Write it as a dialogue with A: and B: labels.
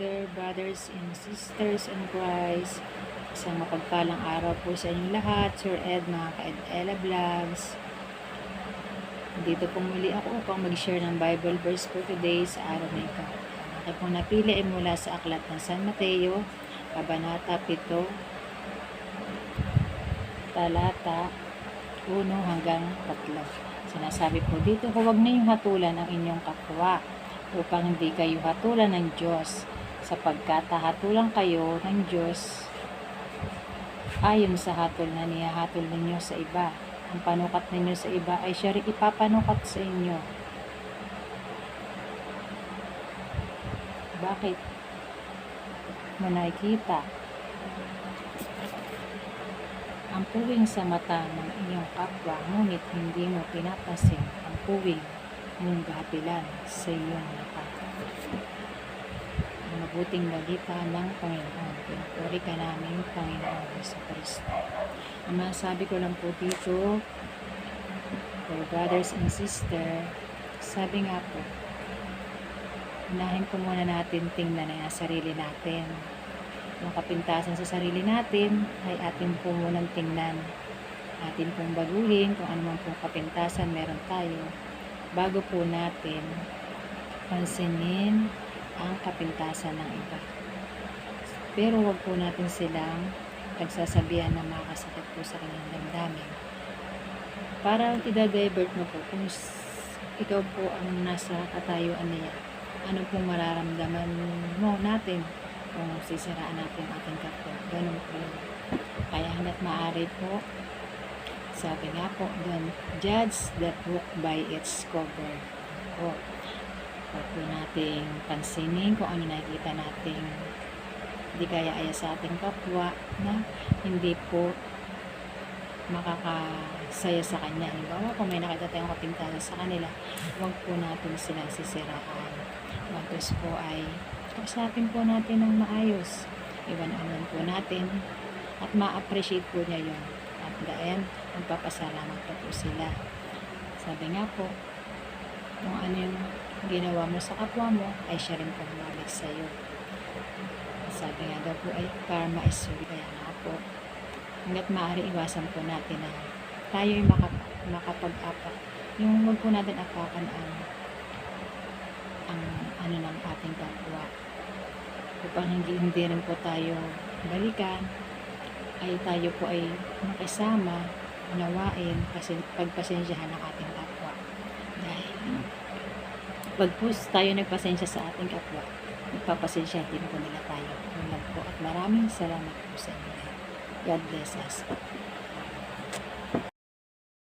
A: dear brothers and sisters in Christ. Isang mapagpalang araw po sa inyong lahat. Sir Ed, mga ka-Ed-Ella Vlogs. Dito po muli ako upang mag-share ng Bible verse for today sa araw na ito. Ang aking pong napili ay mula sa Aklat ng San Mateo, Kabanata 7, talata 1 hanggang 3. Sinasabi po dito, huwag niyong hatulan ang inyong kapwa upang hindi kayo hatulan ng Diyos, sapagkat hatulan kayo ng Diyos ayon sa hatol na nihahatol ninyo sa iba. Ang panukat ninyo sa iba ay siya rin ipapanukat sa inyo. Bakit mo nakikita ang puwing sa mata ng inyong kapwa, ngunit hindi mo pinapansin ang puwing mong gahatilan sa iyong mata? Ang mabuting balita ng Panginoon. Pinupuri ka namin, Panginoon sa Kristo. Ang masabi ko lang po dito, for brothers and sisters, sabi nga po, unahin po muna natin tingnan ang sarili natin. Yung kapintasan sa sarili natin ay atin po munang tingnan. Atin pong baguhin kung ano man pong kapintasan meron tayo bago po natin pansinin ang kapintasan ng iba. Pero wag po natin silang pagsasabihan na makakasakit po sa kanyang damdamin. Para i-divert mo po kung ikaw po ang nasa katayuan niya, ano pong mararamdaman mo natin kung sisiraan natin ating kapwa. Ganun po. Kaya hanggat maaari po, sabi nga po, don't judge the book by its cover. Huwag po nating pansinin kung ano nakikita nating hindi kaya-aya sa ating kapwa na hindi po makakasaya sa kanya. Halimbawa, kung may nakita tayong kapintasan sa kanila, huwag po natin silang sisiraan. Bagos po ay kausapin po natin ng maayos. Iwan-anon po natin at ma-appreciate po niya yun. At the end, magpapasalamat pa po sila. Sabi nga po, kung ano yung ginawa mo sa kapwa mo, ay siya rin po bumalik sa iyo. Sabi nga daw po ay karma is real. Kaya nga po, hanggat maaari iwasan po natin na tayo ay makapag-apak. Yung huwag po natin apakan ang ano ng ating kapwa. Upang hindi rin po tayo balikan, ay tayo po ay makisama, unawain, kasi pagpasensyahan ng ating kapwa. Dahil pag po tayo nagpasensya sa ating kapwa, magpapasensya din po nila tayo. Ulag po at maraming salamat po sa inyo. God bless us.